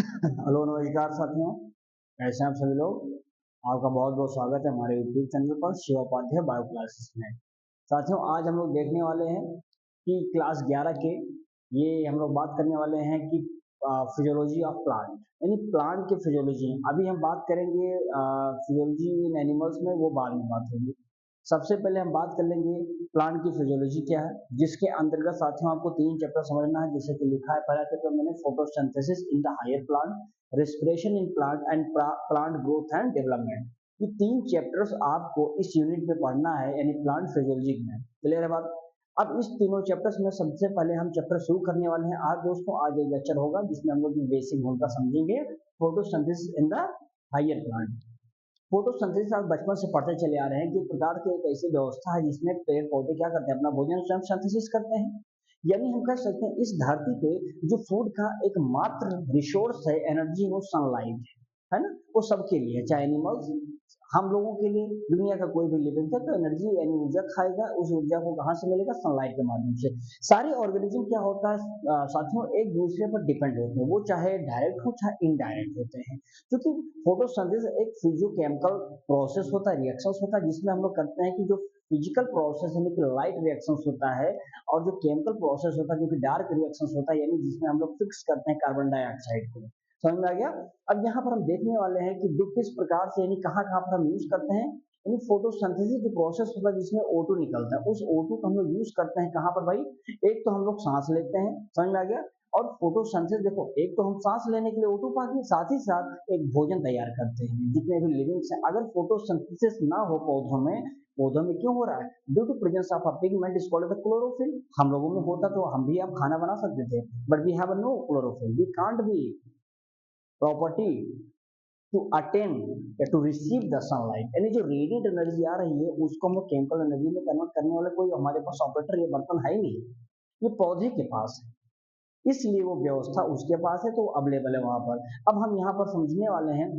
Hello नमस्कार साथियों, कैसे हैं आप सभी लोग। आपका बहुत बहुत स्वागत है हमारे यूट्यूब चैनल पर शिवा उपाध्याय बायो क्लासेस में। साथियों, आज हम लोग देखने वाले हैं कि क्लास 11 के ये हम लोग बात करने वाले हैं कि फिजियोलॉजी ऑफ प्लांट, यानी प्लांट की फिजियोलॉजी। अभी हम बात करेंगे फिजियोलॉजी इन एनिमल्स में, वो बाद में बात होगी। सबसे पहले हम बात कर लेंगे प्लांट की फिजियोलॉजी क्या है, जिसके अंतर्गत साथियों आपको 3 चैप्टर समझना है। जैसे कि लिखा है पहला चैप्टर मैंने, photosynthesis in the higher plant, respiration in plant and plant growth and development. ये 3 चैप्टर्स आपको इस यूनिट में पढ़ना है, यानी प्लांट फिजियोलॉजी में। क्लियर है बात। अब इस तीनों चैप्टर्स में सबसे पहले हम चैप्टर शुरू करने वाले हैं। आज दोस्तों, आज एक लेक्चर होगा जिसमें हम लोग बेसिक भूमिका समझेंगे, photosynthesis in the higher plant. Photosynthesis आप बचपन से पढ़ते चले आ रहे हैं कि एक प्रकार की एक ऐसी व्यवस्था है जिसमें पेड़ पौधे क्या करते हैं, अपना भोजन स्वयं सिंथेसिस करते हैं। यानी हम कह सकते हैं इस धरती पे जो फूड का एकमात्र रिसोर्स है, एनर्जी, वो सनलाइट है ना। वो सबके लिए, चाहे एनिमल्स, हम लोगों के लिए, दुनिया का कोई भी लिविंग है तो एनर्जी यानी ऊर्जा खाएगा। उस ऊर्जा को कहाँ से मिलेगा? सनलाइट के माध्यम से। सारे ऑर्गेनिज्म क्या होता है साथियों, एक दूसरे पर डिपेंड होते हैं, वो चाहे डायरेक्ट हो चाहे इनडायरेक्ट होते हैं। क्योंकि फोटोसिंथेसिस एक फिजियोकेमिकल प्रोसेस होता है, रिएक्शंस होता है, जिसमें हम लोग करते हैं कि जो फिजिकल प्रोसेस यानी कि लाइट रिएक्शंस होता है, और जो केमिकल प्रोसेस होता है जो कि डार्क रिएक्शंस होता है, यानी जिसमें हम लोग फिक्स करते हैं कार्बन डाइऑक्साइड को। समझ में आ गया। अब यहाँ पर हम देखने वाले हैं कि किस प्रकार से, यानी कहाँ कहाँ पर हम यूज करते हैं। यानी फोटोसिंथेसिस जो प्रोसेस होता है जिसमें O2 निकलता है, उस O2 को हम लोग यूज करते हैं कहाँ पर भाई? एक तो हम लोग सांस लेते हैं, समझ में आ गया। और फोटोसिंथेसिस देखो, एक तो हम सांस लेने के लिए O2 पाते हैं, साथ ही साथ एक भोजन तैयार करते हैं जितने भी लिविंग्स हैं। अगर फोटोसिंथेसिस ना हो पौधों में क्यों हो रहा है? Due to presence of a pigment is called the chlorophyll. हम लोगों में होता तो हम भी अब खाना बना सकते थे, but we have no chlorophyll, we can't be property to attain या टू रिसीव द सनलाइट। यानी जो रेडिएंट एनर्जी आ रही है उसको हम केमिकल एनर्जी में कन्वर्ट करने वाले कोई हमारे पास ऑपरेटर, ये बर्तन है ही नहीं, ये पौधे के पास है, इसलिए वो व्यवस्था उसके पास है, तो अवेलेबल है वहां पर। अब हम यहाँ पर समझने वाले हैं,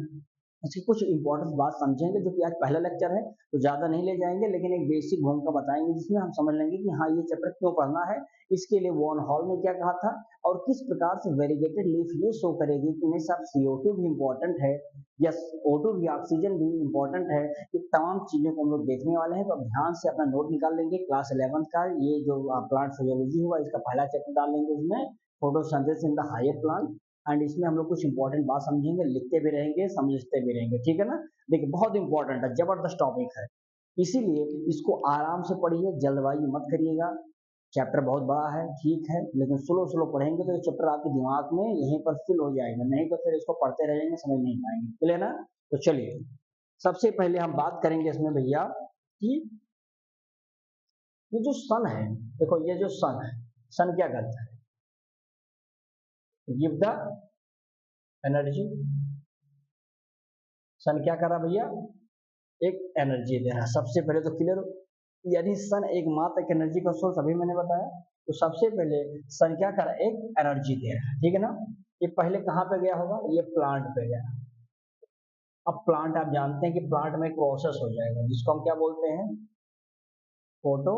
इसकी कुछ इंपॉर्टेंट बात समझेंगे, जो कि आज पहला लेक्चर है तो ज्यादा नहीं ले जाएंगे, लेकिन एक बेसिक भूमिका बताएंगे जिसमें हम समझ लेंगे कि हाँ, ये चैप्टर क्यों पढ़ना है, इसके लिए वॉन हॉल ने क्या कहा था, और किस प्रकार से वेरीगेटेड लीफ ये शो करेगी कि नहीं सब CO2 भी इंपॉर्टेंट है, यस O2 भी, ऑक्सीजन भी इंपॉर्टेंट है। ये तमाम चीजों को हम लोग देखने वाले हैं। तो अब ध्यान से अपना नोट निकाल लेंगे, क्लास 11 का ये जो प्लांट फिजियोलॉजी हुआ, इसका पहला चैप्टर डाल लेंगे उसमें, photosynthesis in the higher plant. And इसमें हम लोग कुछ इंपॉर्टेंट बात समझेंगे, लिखते भी रहेंगे, समझते भी रहेंगे, ठीक है ना। देखिए, बहुत इंपॉर्टेंट है, जबरदस्त टॉपिक है, इसीलिए इसको आराम से पढ़िए, जल्दबाजी मत करिएगा। चैप्टर बहुत बड़ा है, ठीक है, लेकिन स्लो स्लो पढ़ेंगे तो ये चैप्टर आपके दिमाग में यहीं पर फिल हो जाएगा, नहीं तो फिर इसको पढ़ते रहेंगे, समझ नहीं पाएंगे। क्लियर ना। तो चलिए, सबसे पहले हम बात करेंगे इसमें भैया कि ये जो सन है, देखो ये जो सन है, सन क्या करता है? Give the energy. सन क्या कर रहा भैया? एक एनर्जी दे रहा है। सबसे पहले तो क्लियर, यानी सन एक मात्र एक एनर्जी का सोर्स, अभी मैंने बताया। तो सबसे पहले सन क्या कर रहा है? एक एनर्जी दे रहा है, ठीक है ना। ये पहले कहाँ पे गया होगा? ये प्लांट पे गया। अब प्लांट आप जानते हैं कि प्लांट में एक प्रोसेस हो जाएगा जिसको हम क्या बोलते हैं? Photo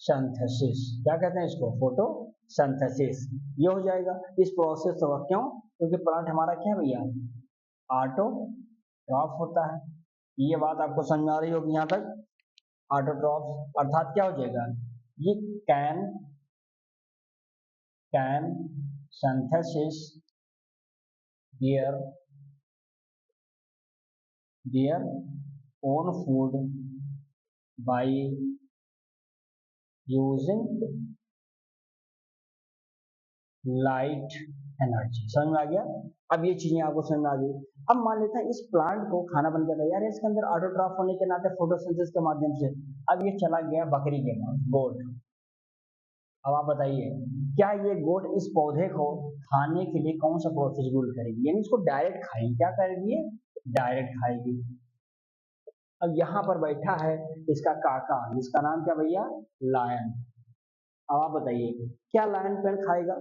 synthesis. क्या कहते हैं इसको? Photo synthesis. ये हो जाएगा इस प्रोसेस का। क्यों? क्योंकि प्लांट हमारा क्या है भैया? ऑटोट्रॉफ होता है। ये बात आपको समझ में आ रही होगी यहाँ तक? ऑटोट्रॉफ अर्थात क्या हो जाएगा? ये can can synthesis their their own food by using light energy. समझ में आ गया? अब ये चीजें आपको समझ में आ गई। अब मान लेते हैं इस प्लांट को खाना बन के तैयार है, इसके अंदर ऑटोट्रॉफ होने के नाते फोटोसिंथेसिस के माध्यम से। अब ये चला गया बकरी के पास, गोट। अब आप बताइए, क्या ये गोट इस पौधे को खाने के लिए कौन सा प्रोसेस यूज करेगी? यानी इसको डायरेक्ट खाएगी। क्या करेगी? डायरेक्ट खाएगी। अब यहाँ पर बैठा है इसका काका, जिसका नाम क्या भैया? लायन। अब आप बताइए, क्या लायन पेड़ खाएगा,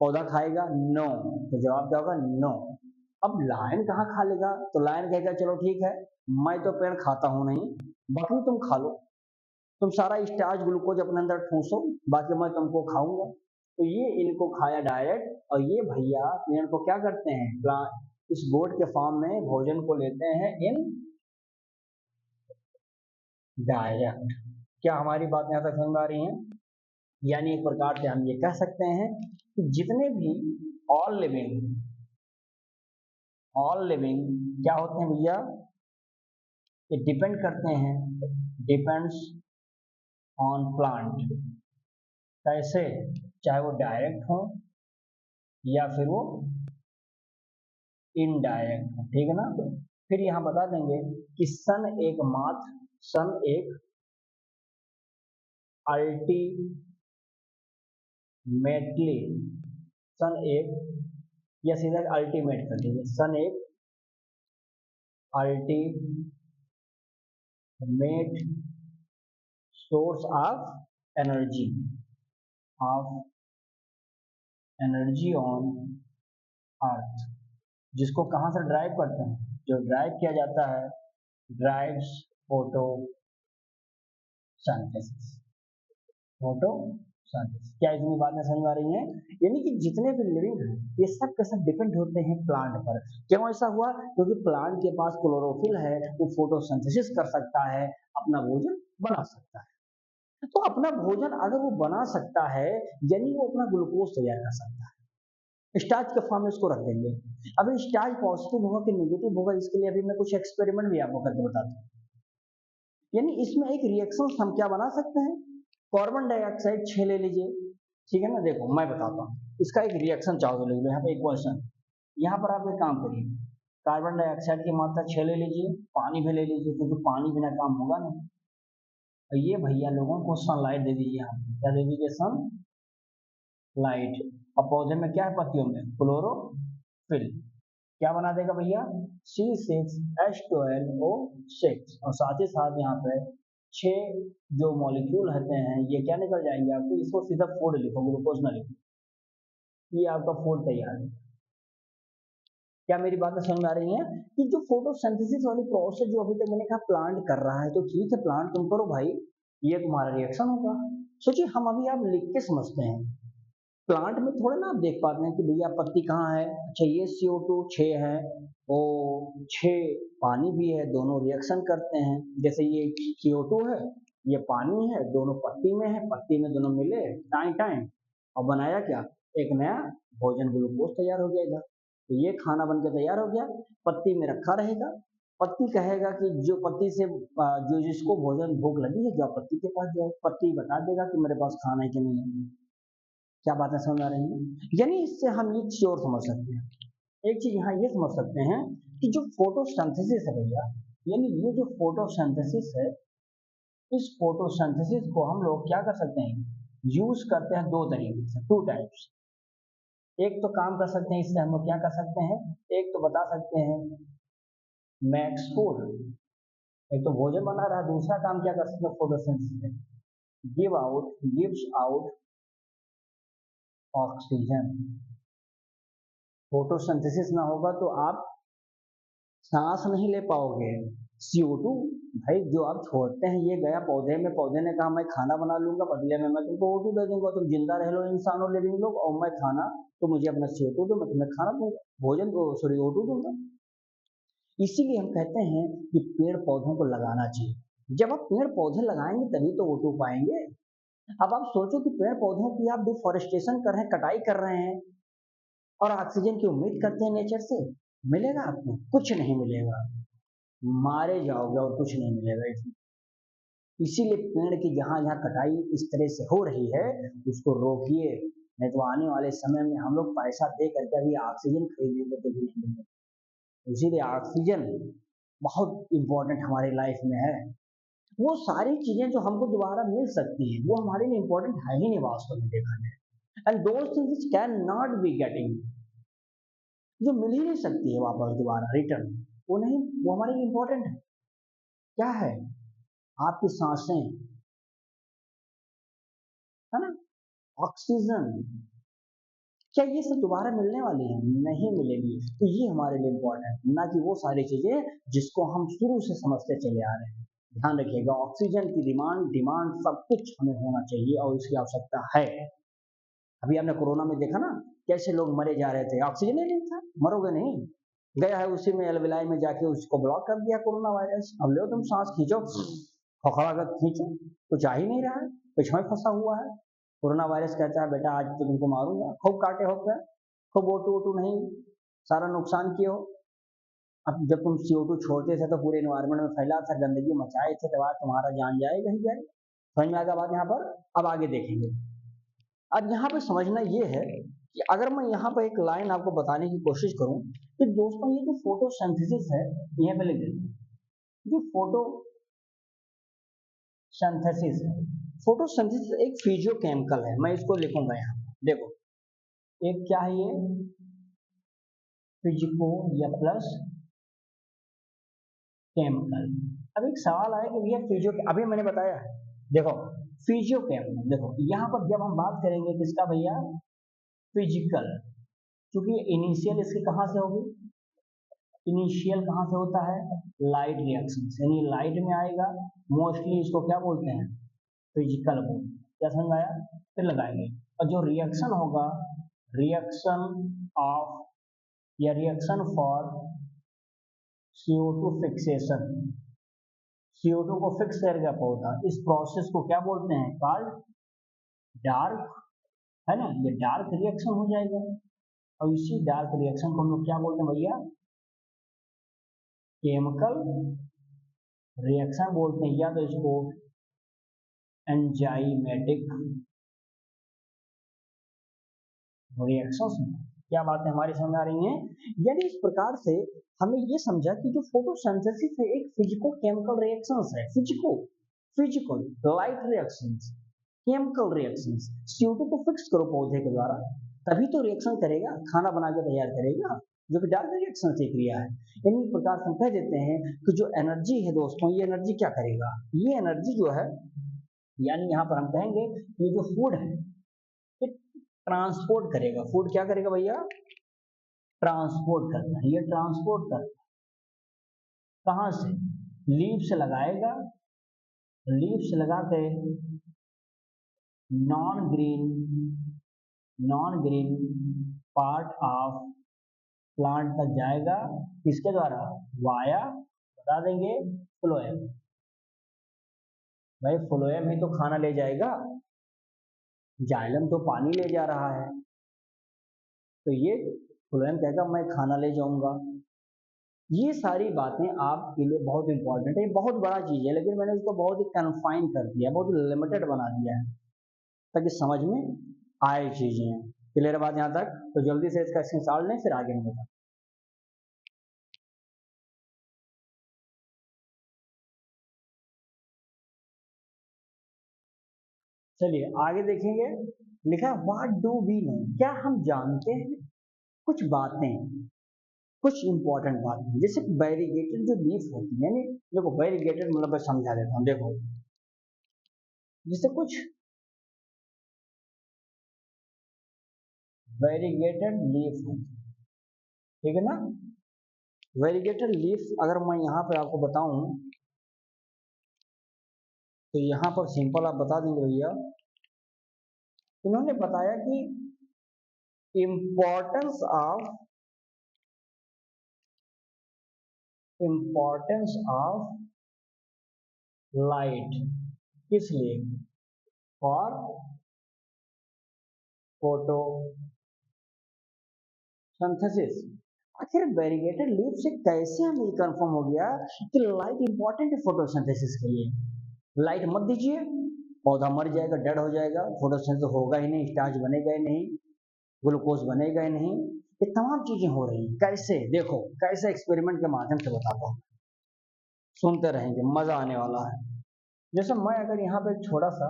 पौधा खाएगा? नो। तो जवाब क्या होगा? नो। अब लायन कहाँ खा लेगा? तो लायन कहेगा चलो ठीक है, मैं तो पेड़ खाता हूं नहीं, बकरी तुम खा लो, तुम सारा स्टार्च ग्लूकोज अपने अंदर ठूसो, बाकी मैं तुमको खाऊंगा। तो ये इनको खाया डायरेक्ट, और ये भैया पेड़ को क्या करते हैं, प्लांट इस गोट के फॉर्म में भोजन को लेते हैं इन डायरेक्ट। क्या हमारी बात यहाँ तक समझ आ रही है? यानी एक प्रकार से हम ये कह सकते हैं कि जितने भी ऑल लिविंग क्या होते हैं भैया, ये डिपेंड करते हैं, डिपेंड्स ऑन प्लांट। कैसे? चाहे वो डायरेक्ट हो या फिर वो इनडायरेक्ट हो, ठीक है ना। फिर यहाँ बता देंगे कि सन एक अल्टीमेटली, सन एक, या सीधा अल्टीमेट कर दीजिए, सन एक ultimate source of energy on earth, जिसको कहाँ से ड्राइव करते हैं, जो ड्राइव किया जाता है, ड्राइव्स फोटोसिंथेसिस। क्या इतनी बातें समझ आ रही हैं? यानी कि जितने भी लिविंग हैं ये सब के सब डिपेंड होते हैं प्लांट पर। क्यों ऐसा हुआ? क्योंकि प्लांट के पास क्लोरोफिल है, वो फोटोसिंथेसिस कर सकता है, अपना भोजन बना सकता है। तो अपना भोजन अगर वो बना सकता है, यानी वो अपना ग्लूकोज तैयार कर सकता है। स्टार्च के फॉर्म में इसको रख देंगे। अभी स्टार्च पॉजिटिव होगा कि नेगेटिव होगा, इसके लिए अभी मैं कुछ एक्सपेरिमेंट भी आपको करके बताता हूँ। यानी इसमें एक रिएक्शन हम क्या बना सकते हैं, कार्बन डाइऑक्साइड 6 ले लीजिए, ठीक है ना। देखो मैं बताता हूँ, इसका एक रिएक्शन चाहो तो लिख लो, यहाँ पे एक क्वेश्चन, यहाँ पर आप एक काम करिए, कार्बन डाइऑक्साइड की मात्रा 6 ले लीजिए, पानी भी ले लीजिए, क्योंकि पानी बिना काम होगा नहीं। और ये भैया लोगों को सनलाइट दे दीजिए, यहाँ पे क्या दे दीजिए, सनलाइट। और पौधे में क्या है, पत्तियों में क्लोरोफिल, क्या बना देगा भैया, C6H12O6, और साथ ही साथ यहाँ पे 6 जो मॉलिक्यूल रहते हैं ये क्या निकल जाएंगे आपको, इसको सीधा फूड लिखो, ग्लूकोज ना लिखो, ये आपका फूड तैयार है। क्या मेरी बातें समझ आ रही हैं? कि जो फोटोसिंथेसिस वाली प्रोसेस जो अभी तक मैंने कहा प्लांट कर रहा है, तो ठीक है प्लांट तुम करो भाई, ये तुम्हारा रिएक्शन होगा। सोचिए हम अभी आप लिख के समझते हैं, प्लांट में थोड़े ना आप देख पाते हैं कि भैया पत्ती कहाँ है, अच्छा ये CO2 6 है, वो 6 पानी भी है, दोनों रिएक्शन करते हैं, जैसे ये CO2 है, ये पानी है, दोनों पत्ती में है, पत्ती में दोनों मिले टाइम टाइम, और बनाया क्या, एक नया भोजन, ग्लूकोज तैयार हो गया इधर। तो ये खाना बन के तैयार हो गया, पत्ती में रखा रहेगा, पत्ती कहेगा कि जो पत्ती से जो जिसको भोजन भूख लगी है, जो पत्ती के पास जाओ, पत्ती बता देगा कि मेरे पास खाना है कि नहीं है। क्या बातें समझ आ रही हैं? यानी इससे हम ये चीज और समझ सकते हैं, एक चीज यहाँ ये समझ सकते हैं कि जो फोटोसिंथेसिस है भैया, यानी ये जो फोटोसिंथेसिस है, इस फोटोसिंथेसिस को हम लोग क्या कर सकते हैं, यूज करते हैं दो तरीके से, 2 टाइप्स। एक तो काम कर सकते हैं, इससे हम लोग क्या कर सकते हैं, एक तो बता सकते हैं मैक्स फूड, एक तो भोजन बना रहा है, दूसरा काम क्या कर सकते हैं फोटोसिंथेसिस में, गिव्स आउट ऑक्सीजन। फोटोसिंथेसिस ना होगा तो आप सांस नहीं ले पाओगे। CO2 भाई जो आप छोड़ते हैं ये गया पौधे में, पौधे ने कहा मैं खाना बना लूंगा, बदले में मैं तुमको O2 दे दूंगा, तुम जिंदा रह लो इंसान और लिविंग लोग, और मैं खाना, तो मुझे अपना CO2 दो, मैं तुम्हें खाना दूंगा, भोजन को सॉरी O2 दूंगा। इसीलिए हम कहते हैं कि पेड़ पौधों को लगाना चाहिए। जब आप पेड़ पौधे लगाएंगे तभी तो O2 पाएंगे। अब आप सोचो कि पेड़ पौधों की आप डिफोरेस्टेशन कर रहे हैं, कटाई कर रहे हैं, और ऑक्सीजन की उम्मीद करते हैं नेचर से, मिलेगा आपको? कुछ नहीं मिलेगा, मारे जाओगे और कुछ नहीं मिलेगा इसमें। इसीलिए पेड़ की जहां जहां कटाई इस तरह से हो रही है उसको रोकिए, नहीं तो आने वाले समय में हम लोग पैसा दे करके अभी ऑक्सीजन खरीदेंगे तो भी नहीं मिलेगा। इसीलिए ऑक्सीजन बहुत इंपॉर्टेंट हमारी लाइफ में है। वो सारी चीजें जो हमको दोबारा मिल सकती हैं वो हमारे लिए इंपॉर्टेंट है ही नहीं वास्तव में देखा जाए, and those things can not be getting, जो मिल ही नहीं सकती है वापस दोबारा रिटर्न, वो नहीं, वो हमारे लिए इंपॉर्टेंट है। क्या है? आपकी सांसें, है ना, ऑक्सीजन, क्या ये सब दोबारा मिलने वाली है? नहीं मिलेगी। तो ये हमारे लिए इंपॉर्टेंट है, ना कि वो सारी चीजें जिसको हम शुरू से समझते चले आ रहे हैं। ध्यान रखिएगा, ऑक्सीजन की डिमांड डिमांड सब कुछ हमें होना चाहिए और इसकी आवश्यकता है। अभी आपने कोरोना में देखा ना कैसे लोग मरे जा रहे थे, ऑक्सीजन ही नहीं था, मरोगे नहीं, गया है उसी में एल्विलाई में जाके उसको ब्लॉक कर दिया कोरोना वायरस। अब लो तुम सांस खींचो, खखड़ा कर खींचो तो जा ही नहीं रहा है, कुछ में फंसा हुआ है। कोरोना वायरस कहता है बेटा आज तो तुमको मारूंगा, खूब काटे हो गए, खूब ओटू ओटू नहीं, सारा नुकसान किए हो। अब जब तुम CO2 छोड़ते थे तो पूरे इन्वायरमेंट में फैला था, गंदगी मचाए थे, तो आज तुम्हारा जान जाएगा ही जाएगा। समझ में आ गया बात यहाँ पर? अब आगे देखेंगे। अब यहाँ पे समझना ये है कि अगर मैं यहाँ पर एक लाइन आपको बताने की कोशिश करूं कि दोस्तों ये जो फोटोसिंथेसिस है, यहाँ पे लिख देते हैं, जो फोटोसिंथेसिस है, फोटोसिंथेसिस एक फिजियोकेमिकल है, मैं इसको लिखूंगा यहाँ, देखो एक क्या है ये, फिजिको या प्लस केमिकल। अब एक सवाल आया कि भैया फिजियो, अभी मैंने बताया है, देखो फिजियोकेमिकल, देखो यहाँ पर जब हम बात करेंगे किसका भैया, फिजिकल, क्योंकि इनिशियल इसकी कहाँ से होगी, इनिशियल कहाँ से होता है, लाइट रिएक्शन से, यानी लाइट में आएगा, मोस्टली इसको क्या बोलते हैं, फिजिकल बोल। क्या समझ आया? फिर लगाएंगे, और जो रिएक्शन होगा, रिएक्शन ऑफ या reaction for CO2 fixation, CO2 को फिक्स करके पौधा, इस प्रोसेस को क्या बोलते हैं, कॉल्ड डार्क, है ना, ये डार्क रिएक्शन हो जाएगा। और इसी डार्क रिएक्शन को हम लोग क्या बोलते हैं भैया, केमिकल रिएक्शन बोलते हैं, या तो इसको एंजाइमेटिक रिएक्शंस। क्या बातें हमारी समझ आ रही हैं? यानी इस प्रकार से हमें ये समझा कि जो फोटोसिंथेसिस है एक फिजिको केमिकल रिएक्शंस है, physical light reactions, chemical reactions. CO2 को फिक्स करो पौधे के द्वारा, तभी तो रिएक्शन करेगा, खाना बना के तैयार करेगा, जो कि डार्क रिएक्शन से क्रिया है। इन्हीं प्रकार से हम कह देते हैं कि जो एनर्जी है दोस्तों, ये एनर्जी क्या करेगा, ये एनर्जी जो है, यानी यहाँ पर हम कहेंगे ये जो फूड है ये ट्रांसपोर्ट करेगा, फूड क्या करेगा भैया, ट्रांसपोर्ट करता है, ये ट्रांसपोर्ट करता है कहाँ से, लीफ से लगाएगा, लीफ से लगा के non green part of plant तक जाएगा, किसके द्वारा, वाया, बता देंगे फ्लोएम। भाई फ्लोएम ही तो खाना ले जाएगा, जाइलम तो पानी ले जा रहा है, तो ये फ्लोएम कहेगा मैं खाना ले जाऊंगा। ये सारी बातें आपके लिए बहुत इंपॉर्टेंट है, बहुत बड़ा चीज है, लेकिन मैंने इसको बहुत ही कन्फाइन कर दिया, बहुत ही लिमिटेड बना दिया है ताकि समझ में आए चीजें। क्लियर बात यहाँ तक? तो जल्दी से इसका स्क्रीनशॉट लें, फिर आगे मैं बताऊँ। चलिए आगे देखेंगे, लिखा व्हाट डू वी नो, क्या हम जानते हैं कुछ बातें, कुछ इंपॉर्टेंट बातें, जैसे वेरीगेटेड जो लीफ होती है, यानी देखो वेरीगेटेड मतलब मैं समझा देता हूँ, देखो जैसे कुछ वेरीगेटेड लीफ होती है, ठीक है ना, वेरीगेटेड लीफ अगर मैं यहाँ पे आपको बताऊं तो यहाँ पर सिंपल आप बता देंगे भैया, इन्होंने बताया कि इम्पोर्टेंस ऑफ लाइट, किस लिए, फॉर फोटोसिंथेसिस। आखिर वेरीगेटेड लीफ से कैसे हमें कंफर्म हो गया कि लाइट इंपॉर्टेंट है फोटोसिंथेसिस के लिए? लाइट मत दीजिए, पौधा मर जाएगा, डेड हो जाएगा, फोटोसिंथेसिस होगा ही नहीं, स्टार्च बनेगा ही नहीं, ग्लूकोज बनेगा ही नहीं। ये तमाम चीजें हो रही हैं, कैसे, देखो कैसे, एक्सपेरिमेंट के माध्यम से बताता हूँ, सुनते रहेंगे, मजा आने वाला है। जैसे मैं अगर यहाँ पे छोटा सा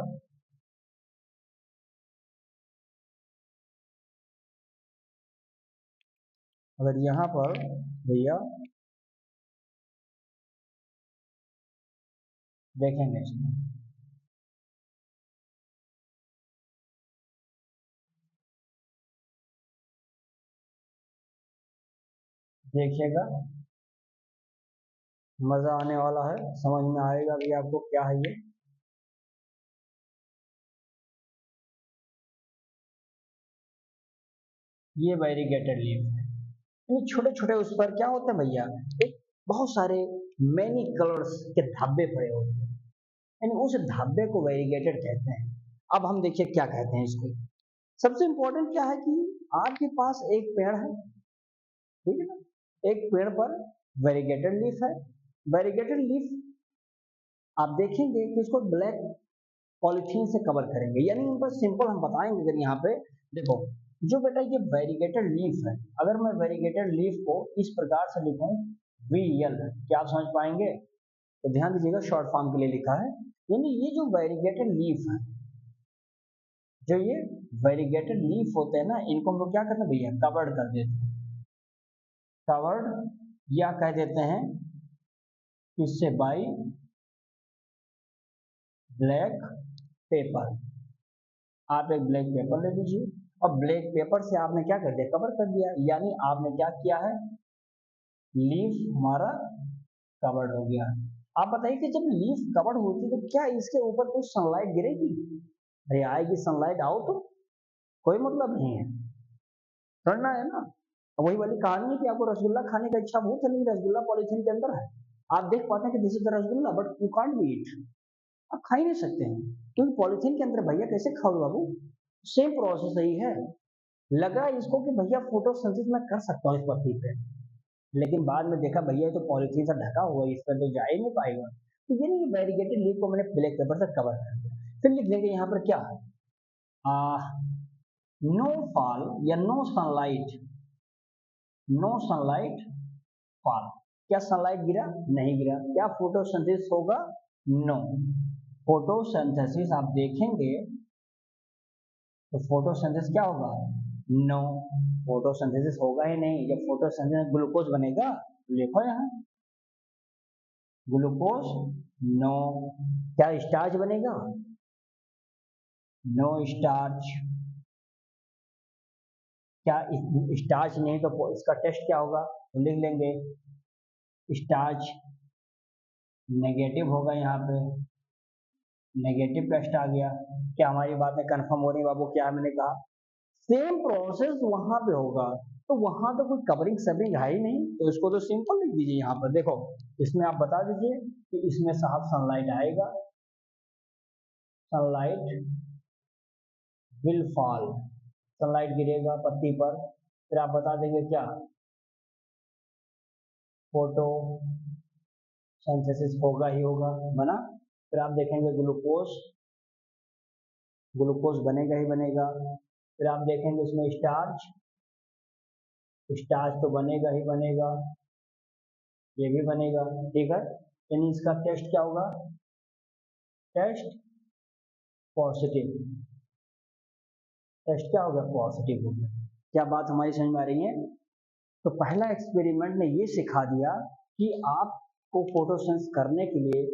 अगर यहाँ पर भैया देखेंगे इसमें, देखिएगा मजा आने वाला है, समझ में आएगा भी आपको क्या है ये। ये वेरीगेटेड लीफ है। यानी छोटे छोटे उस पर क्या होता है भैया, एक बहुत सारे मैनी कलर्स के धब्बे पड़े होते हैं, यानी उस धब्बे को वेरीगेटेड कहते हैं। अब हम देखिए क्या कहते हैं इसको। सबसे इंपॉर्टेंट क्या है कि आपके पास एक पेड़ है, ठीक है ना, एक पेड़ पर वेरीगेटेड लीफ है। वेरीगेटेड लीफ आप देखेंगे कि इसको ब्लैक पॉलिथीन से कवर करेंगे, यानी इन पर सिंपल हम बताएंगे। अगर यहाँ पे देखो, जो बेटा ये वेरीगेटेड लीफ है, अगर मैं वेरीगेटेड लीफ को इस प्रकार से लिखूं VL, क्या आप समझ पाएंगे? तो ध्यान दीजिएगा, शॉर्ट फॉर्म के लिए लिखा है। यानी ये जो वेरीगेटेड लीफ है, जो ये वेरीगेटेड लीफ होते हैं ना, इनको हम लोग क्या करते हैं भैया, कवर्ड कर देते हैं। कवर्ड या कह देते हैं इससे बाई ब्लैक पेपर। आप एक ब्लैक पेपर ले लीजिए और ब्लैक पेपर से आपने क्या कर दिया, कवर कर दिया, यानी आपने क्या किया है, लीफ हमारा कवर्ड हो गया। आप बताइए कि जब लीफ कवर्ड होती है तो क्या इसके ऊपर कुछ सनलाइट गिरेगी? अरे आएगी सनलाइट, आओ तो कोई मतलब नहीं है, करना है ना। वही वाली कहानी है कि आपको रसगुल्ला खाने का इच्छा बहुत है, लेकिन रसगुल्ला पॉलिथीन के अंदर है। आप देख पाते हैं कि this is the rasgulla, but you can't be it, आप खा ही नहीं सकते हैं क्योंकि पॉलिथीन के अंदर। भैया कैसे खाओगे बाबू? सेम प्रोसेस यही है। लगा इसको कि भैया फोटोसिंथेसिस मैं कर सकता हूँ इस पत्ती पे, लेकिन बाद में देखा भैया ये तो पॉलिथीन से ढका हुआ है, इस पर तो जा ही नहीं पाएगा। तो ये नहीं, वेरीगेटेड लीफ को मैंने ब्लैक पेपर से कवर कर दिया। फिर लिख देंगे यहाँ पर क्या है, नो फॉल या no sunlight, no sunlight fall. क्या सनलाइट गिरा? नहीं गिरा। क्या फोटोसिंथेसिस होगा? नो। फोटोसिंथेसिस आप देखेंगे तो फोटोसिंथेसिस क्या होगा? नो, फोटोसिंथेसिस होगा ही नहीं। जब फोटोसिंथेसिस ग्लूकोज बनेगा, लिखो यहाँ ग्लूकोज, नो। क्या स्टार्च बनेगा? No starch. क्या स्टार्च नहीं तो इसका टेस्ट क्या होगा, तो लिख लेंगे स्टार्च नेगेटिव होगा। यहाँ पे नेगेटिव टेस्ट आ गया। क्या हमारी बातें कंफर्म हो रही बाबू? क्या है मैंने कहा, सेम प्रोसेस वहां पे होगा। तो वहां तो कोई कवरिंग सबिंग है ही नहीं, तो इसको तो सिंपल लिख दीजिए। यहाँ पर देखो, इसमें आप बता दीजिए कि इसमें साहब सनलाइट आएगा, सनलाइट विल फॉल, सनलाइट गिरेगा पत्ती पर। फिर आप बता देंगे क्या, फोटो सिंथेसिस होगा ही होगा, बना। फिर आप देखेंगे ग्लूकोज, ग्लूकोज बनेगा ही बनेगा। फिर आप देखेंगे इसमें स्टार्च, स्टार्च तो बनेगा ही बनेगा, ये भी बनेगा, ठीक है। यानी इसका टेस्ट क्या होगा, टेस्ट पॉजिटिव, टेस्ट क्या होगा, पॉजिटिव हो गया। क्या बात हमारी समझ में आ रही है? तो पहला एक्सपेरिमेंट ने ये सिखा दिया कि आपको फोटोसिंथेसिस करने के लिए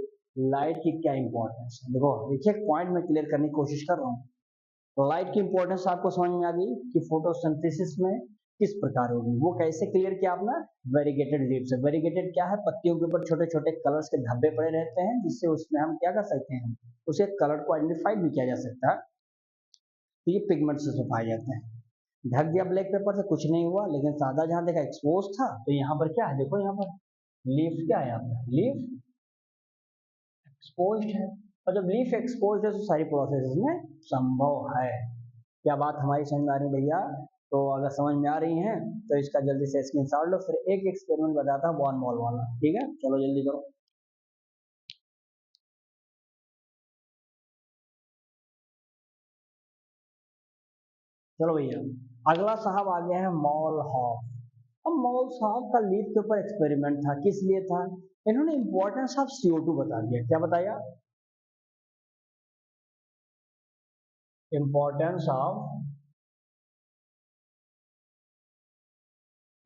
लाइट की क्या इंपॉर्टेंस है। देखो देखिए, एक पॉइंट में क्लियर करने की कोशिश कर रहा हूँ। लाइट की इंपॉर्टेंस आपको समझ में आ गई कि फोटोसिंथेसिस में किस प्रकार होगी। वो कैसे क्लियर किया आपने, वेरीगेटेड लीफ से। वेरीगेटेड क्या है, पत्तियों के ऊपर छोटे छोटे कलर्स के धब्बे पड़े रहते हैं, जिससे उसमें हम क्या कर सकते हैं, उसे कलर को आइडेंटिफाइड भी किया जा सकता है। तो ये पिगमेंट से पाए जाते हैं। ढक दिया ब्लैक पेपर से, कुछ नहीं हुआ, लेकिन सादा जहां देखा एक्सपोज था, तो यहाँ पर क्या है, देखो यहाँ पर लीफ क्या है, आपका लीफ एक्सपोज है। और जब लीफ एक्सपोज है तो सारी प्रोसेस इसमें संभव है। क्या बात हमारी समझ में आ रही भैया? तो अगर समझ में आ रही है तो इसका जल्दी से स्क्रीनशॉट लो। फिर एक एक्सपेरिमेंट बताता हूँ वन मॉल वाला, ठीक है, चलो जल्दी करो। चलो भैया, अगला साहब आ गया है मॉल हॉफ। अब मॉल साहब का लीफ के ऊपर एक्सपेरिमेंट था, किस लिए था? इन्होंने इंपॉर्टेंस ऑफ CO2 बता दिया। क्या बताया? इंपॉर्टेंस ऑफ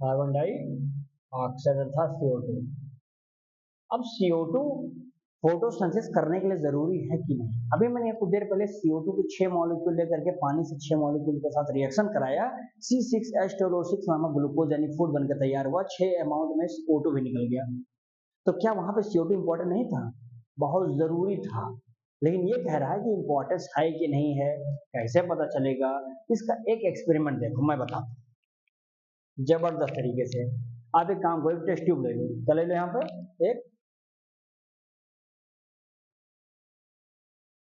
कार्बन डाइऑक्साइड अर्थात CO2। अब CO2 फोटोसिंथेसिस करने के लिए जरूरी है कि नहीं? अभी मैंने कुछ देर पहले CO2 के 6 मॉलिक्यूल लेकर के पानी से 6 मॉलिक्यूल के साथ रिएक्शन कराया, C6H12O6 नामक ग्लूकोज यानी फूड बनकर तैयार हुआ, 6 अमाउंट में O2 भी निकल गया। तो क्या वहां पे CO2 इंपॉर्टेंट नहीं था? बहुत जरूरी था। लेकिन ये कह रहा है कि इंपॉर्टेंस है कि नहीं है, कैसे पता चलेगा? इसका एक एक्सपेरिमेंट देखो, मैं बताता हूँ। जबरदस्त तरीके से। आप एक काम करो, टेस्ट ट्यूब ले लो, क्या ले लो यहाँ पे एक,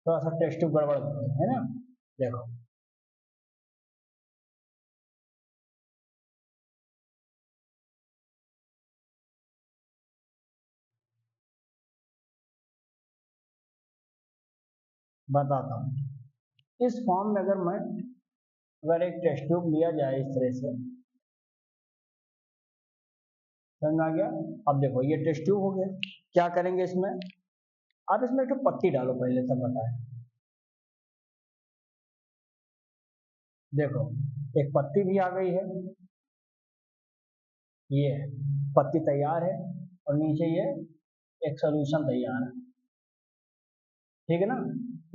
थोड़ा सा टेस्ट ट्यूब गड़बड़ है ना, देखो बताता हूँ। इस फॉर्म में अगर एक टेस्ट ट्यूब लिया जाए इस तरह से, समझ आ गया। अब देखो ये टेस्ट ट्यूब हो गया, क्या करेंगे इसमें, आप इसमें एक पत्ती डालो पहले, तब बताएं। देखो एक पत्ती भी आ गई है, ये पत्ती तैयार है, और नीचे ये एक सोल्यूशन तैयार है, ठीक है ना।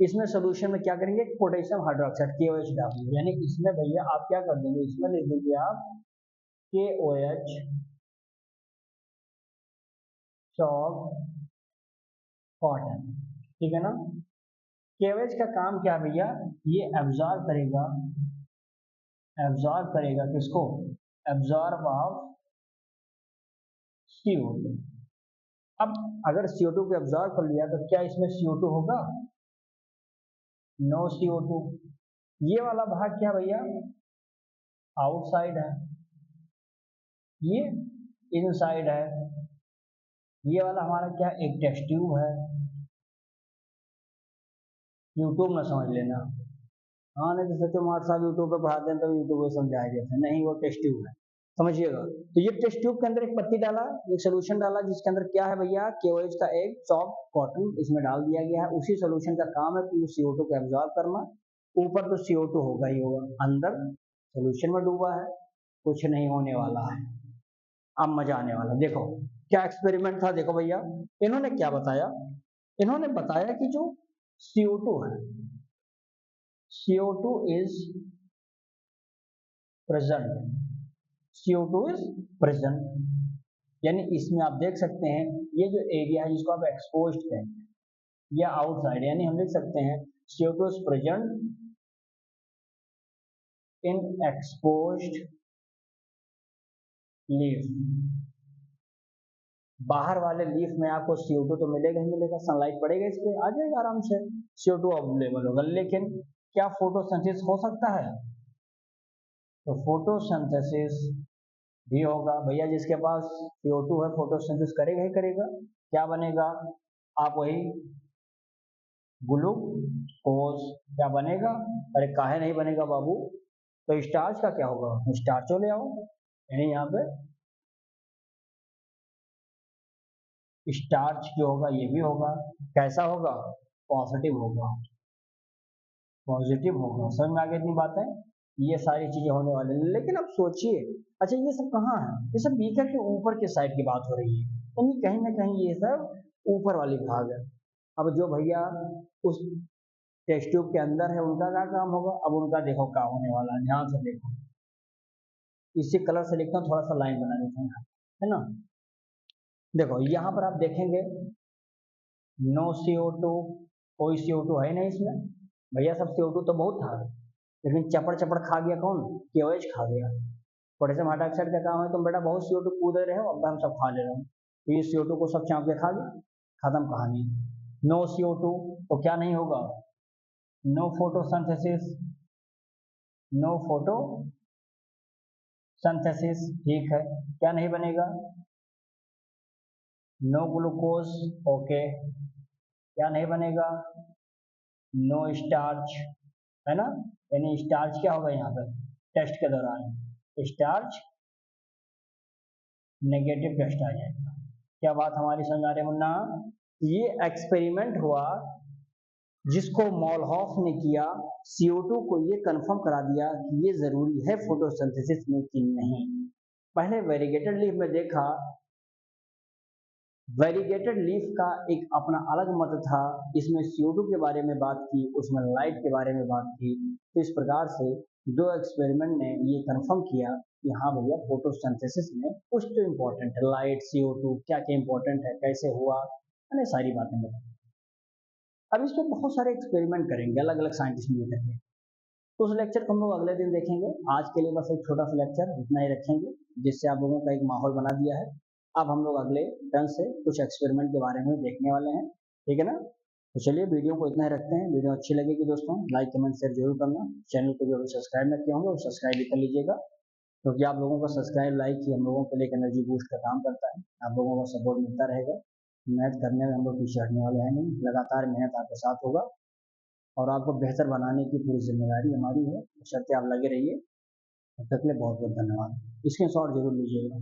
इसमें सोल्यूशन में क्या करेंगे, पोटेशियम हाइड्रोक्साइड KOH डालेंगे, यानी इसमें भैया आप क्या कर देंगे, इसमें लिख दीजिए आप KOH चौक कॉटन, ठीक है ना। KOH का काम क्या भैया, ये एब्जॉर्ब करेगा किसको, एब्जॉर्ब ऑफ CO2। अब अगर CO2 को एब्जॉर्ब कर लिया तो क्या इसमें CO2 होगा, नो CO2। ये वाला भाग क्या भैया, आउटसाइड है, ये इनसाइड है। ये वाला हमारा क्या, एक टेस्ट ट्यूब है, यूट्यूब में समझ लेना। हाँ नहीं तो सत्य कुमार साहब यूट्यूब पे पढ़ाते हैं तो यूट्यूब पे समझाया देते हैं, नहीं वो टेस्ट ट्यूब है, समझिएगा। तो ये टेस्ट ट्यूब के अंदर एक पत्ती डाला, एक सोल्यूशन डाला, जिसके अंदर क्या है भैया, KOH का एक सॉफ्ट कॉटन इसमें डाल दिया गया है। उसी सोल्यूशन का काम है कि CO2 को एब्जॉर्ब करना। ऊपर तो CO2 होगा ही होगा, अंदर सोल्यूशन में डूबा है, कुछ नहीं होने वाला है। अब मजा आने वाला, देखो क्या एक्सपेरिमेंट था, देखो भैया इन्होंने क्या बताया, इन्होंने बताया कि जो CO2 है, CO2 is present, CO2 is present, यानी इसमें आप देख सकते हैं ये जो एरिया है जिसको आप एक्सपोज्ड कहेंगे, या आउटसाइड, यानी हम लिख सकते हैं CO2 is present in exposed leaf। बाहर वाले लीफ में आपको CO2 तो मिलेगा ही मिलेगा, सनलाइट पड़ेगा इस पे, आ जाएगा आराम से, CO2 अवेलेबल होगा। लेकिन क्या फोटोसिंथेसिस हो सकता है, तो फोटोसिंथेसिस भी होगा भैया, जिसके पास CO2 है फोटोसिंथेसिस करेगा ही करेगा। क्या बनेगा, आप वही ग्लूकोज, क्या बनेगा, अरे काहे नहीं बनेगा बाबू, तो स्टार्च का क्या होगा, स्टार्चो ले आओ, यानी यहाँ पे स्टार्च जो होगा ये भी होगा, कैसा होगा, पॉजिटिव होगा, पॉजिटिव होगा। समझ में आ गई इतनी बातें, ये सारी चीजें होने वाली हैं। लेकिन अब सोचिए, अच्छा ये सब कहाँ है, ये सब बीकर के ऊपर के साइड की बात हो रही है, यानी कहीं ना कहीं ये सब ऊपर वाली भाग है। अब जो भैया उस टेस्ट ट्यूब के अंदर है उनका क्या काम होगा, अब उनका देखो क्या होने वाला है, ध्यान से देखो, इसी कलर से लिखता हूँ, थोड़ा सा लाइन बना देता हूँ, है ना। देखो यहाँ पर आप देखेंगे नो CO2, कोई CO2 है नहीं इसमें, भैया सब CO2 तो बहुत था, लेकिन चपड़ चपड़ खा गया कौन, KOH खा गया। पोटेशियम हाइड्रोक्साइड का काम है, तुम बेटा बहुत CO2 कूद रहे हो, अब हम सब खा ले रहे हो, तो ये CO2 को सब चाप के खा गया, खत्म कहानी। नो CO2 तो क्या नहीं होगा, no photosynthesis, no photo synthesis, ठीक है, क्या नहीं बनेगा, नो ग्लूकोज, ओके, क्या नहीं बनेगा, नो स्टार्च, है ना, यानी स्टार्च क्या होगा यहाँ पर टेस्ट के दौरान, स्टार्च नेगेटिव टेस्ट आ जाएगा। क्या बात हमारी समझ आ रही है मुन्ना। ये एक्सपेरिमेंट हुआ जिसको मॉलहॉफ ने किया, CO2 को ये कंफर्म करा दिया कि ये जरूरी है फोटोसिंथेसिस में कि नहीं। पहले वेरीगेटेड लीफ में देखा, वेरीगेटेड लीफ का एक अपना अलग मत था, इसमें CO2 के बारे में बात की, उसमें लाइट के बारे में बात की। तो इस प्रकार से दो एक्सपेरिमेंट ने ये कंफर्म किया कि हाँ भैया फोटोसिंथेसिस में कुछ तो इम्पोर्टेंट है, लाइट CO2 क्या क्या इम्पोर्टेंट है, कैसे हुआ, मैंने सारी बातें बताई। अब इस पर बहुत सारे एक्सपेरिमेंट करेंगे अलग अलग साइंटिस्ट मिल करके, तो उस लेक्चर को हम लोग अगले दिन देखेंगे। आज के लिए बस एक छोटा सा लेक्चर इतना ही रखेंगे, जिससे आप लोगों का एक माहौल बना दिया है। अब हम लोग अगले टर्न से कुछ एक्सपेरिमेंट के बारे में देखने वाले हैं, ठीक है ना। तो चलिए वीडियो को इतना ही रखते हैं। वीडियो अच्छी लगेगी दोस्तों लाइक कमेंट शेयर जरूर करना। चैनल को जो अभी सब्सक्राइब न किया होंगे वो सब्सक्राइब भी कर लीजिएगा, क्योंकि आप लोगों का सब्सक्राइब लाइक ही हम लोगों के लिए एक एनर्जी बूस्ट का काम करता है। आप लोगों का सपोर्ट मिलता रहेगा। मेहनत करने में हम लोग पीछे हटने वाले हैं नहीं, लगातार मेहनत आपके साथ होगा और आपको बेहतर बनाने की पूरी जिम्मेदारी हमारी है। बशर्ते आप लगे रहिए। तब तक के लिए बहुत बहुत धन्यवाद। स्क्रीन शॉट जरूर लीजिएगा।